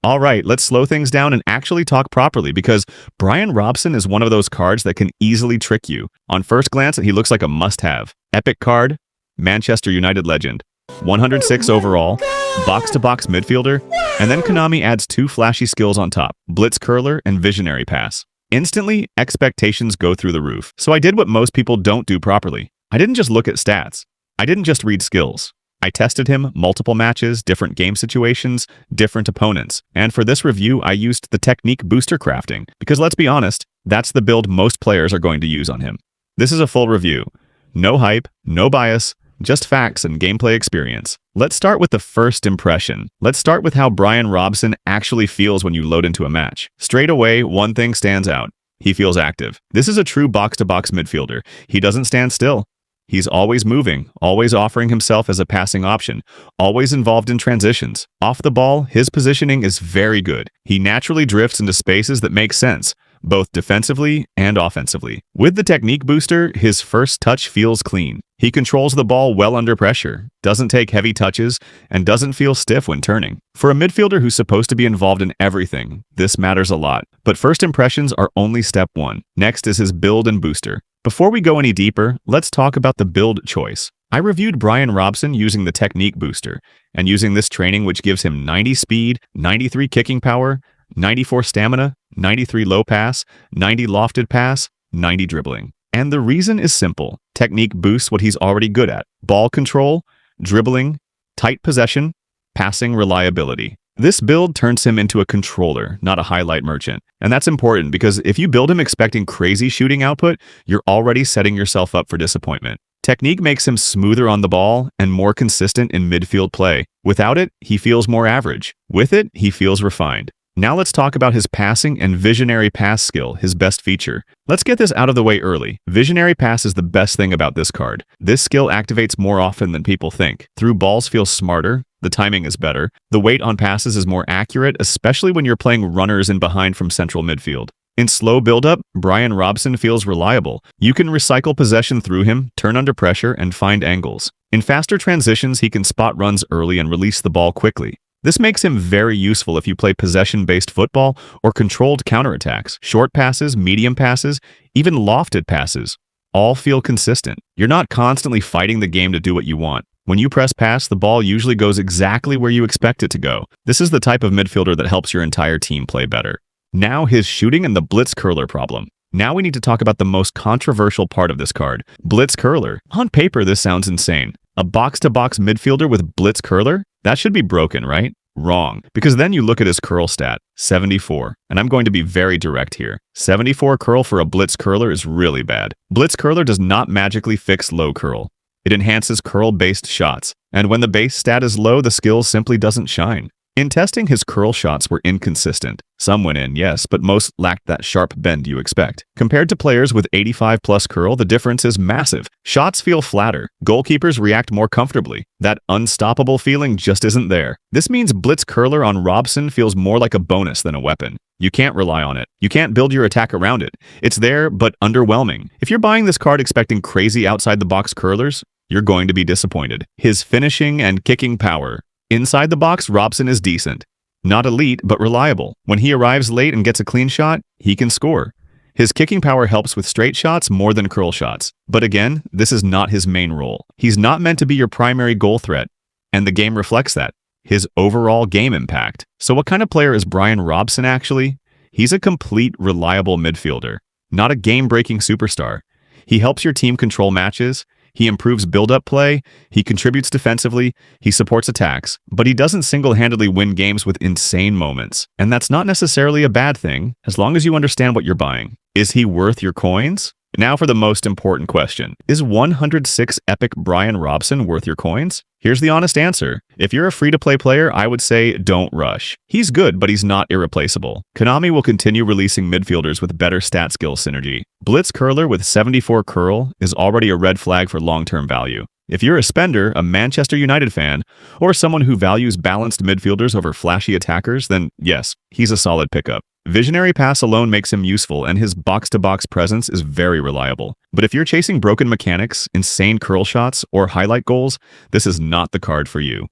All right, let's slow things down and actually talk properly because Bryan Robson is one of those cards that can easily trick you. On first glance, he looks like a must-have. Epic card, Manchester United legend. 106 overall, box-to-box midfielder, and then Konami adds two flashy skills on top, Blitz curler and visionary pass. Instantly, expectations go through the roof. So I did what most people don't do properly. I didn't just look at stats. I didn't just read skills. I tested him multiple matches, different game situations, different opponents. And for this review, I used the technique booster crafting, because let's be honest, that's the build most players are going to use on him. This is a full review. No hype, no bias, just facts and gameplay experience. Let's start with the first impression. Let's start with how Bryan Robson actually feels when you load into a match. Straight away, one thing stands out. He feels active. This is a true box-to-box midfielder. He doesn't stand still. He's always moving, always offering himself as a passing option, always involved in transitions. Off the ball, his positioning is very good. He naturally drifts into spaces that make sense, both defensively and offensively. With the technique booster, his first touch feels clean. He controls the ball well under pressure, doesn't take heavy touches, and doesn't feel stiff when turning. For a midfielder who's supposed to be involved in everything, this matters a lot. But first impressions are only step one. Next is his build and booster. Before we go any deeper, let's talk about the build choice. I reviewed Bryan Robson using the technique booster, and using this training which gives him 90 speed, 93 kicking power, 94 stamina, 93 low pass, 90 lofted pass, 90 dribbling. And the reason is simple. Technique boosts what he's already good at. Ball control, dribbling, tight possession, passing reliability. This build turns him into a controller, not a highlight merchant. And that's important because if you build him expecting crazy shooting output, you're already setting yourself up for disappointment. Technique makes him smoother on the ball and more consistent in midfield play. Without it, he feels more average. With it, he feels refined. Now let's talk about his passing and visionary pass skill, his best feature. Let's get this out of the way early. Visionary pass is the best thing about this card. This skill activates more often than people think. Through balls feels smarter, the timing is better, the weight on passes is more accurate, especially when you're playing runners in behind from central midfield. In slow build-up, Bryan Robson feels reliable. You can recycle possession through him, turn under pressure, and find angles. In faster transitions, he can spot runs early and release the ball quickly. This makes him very useful if you play possession-based football or controlled counterattacks. Short passes, medium passes, even lofted passes all feel consistent. You're not constantly fighting the game to do what you want. When you press pass, the ball usually goes exactly where you expect it to go. This is the type of midfielder that helps your entire team play better. Now his shooting and the Blitz curler problem. Now we need to talk about the most controversial part of this card, Blitz curler. On paper, this sounds insane. A box-to-box midfielder with Blitz curler? That should be broken, right? Wrong. Because then you look at his curl stat, 74. And I'm going to be very direct here. 74 curl for a Blitz curler is really bad. Blitz curler does not magically fix low curl. It enhances curl-based shots. And when the base stat is low, the skill simply doesn't shine. In testing, his curl shots were inconsistent. Some went in, yes, but most lacked that sharp bend you expect. Compared to players with 85 plus curl, the difference is massive. Shots feel flatter. Goalkeepers react more comfortably. That unstoppable feeling just isn't there. This means Blitz curler on Robson feels more like a bonus than a weapon. You can't rely on it. You can't build your attack around it. It's there, but underwhelming. If you're buying this card expecting crazy outside-the-box curlers, you're going to be disappointed. His finishing and kicking power. Inside the box, Robson is decent. Not elite, but reliable. When he arrives late and gets a clean shot, he can score. His kicking power helps with straight shots more than curl shots. But again, this is not his main role. He's not meant to be your primary goal threat, and the game reflects that. His overall game impact. So what kind of player is Bryan Robson actually? He's a complete, reliable midfielder, not a game-breaking superstar. He helps your team control matches. He improves build-up play, he contributes defensively, he supports attacks, but he doesn't single-handedly win games with insane moments. And that's not necessarily a bad thing, as long as you understand what you're buying. Is he worth your coins? Now for the most important question. Is 106 epic Bryan Robson worth your coins? Here's the honest answer. If you're a free-to-play player, I would say don't rush. He's good, but he's not irreplaceable. Konami will continue releasing midfielders with better stat skill synergy. Blitz curler with 74 curl is already a red flag for long-term value. If you're a spender, a Manchester United fan, or someone who values balanced midfielders over flashy attackers, then yes, he's a solid pickup. Visionary pass alone makes him useful, and his box-to-box presence is very reliable. But if you're chasing broken mechanics, insane curl shots, or highlight goals, this is not the card for you.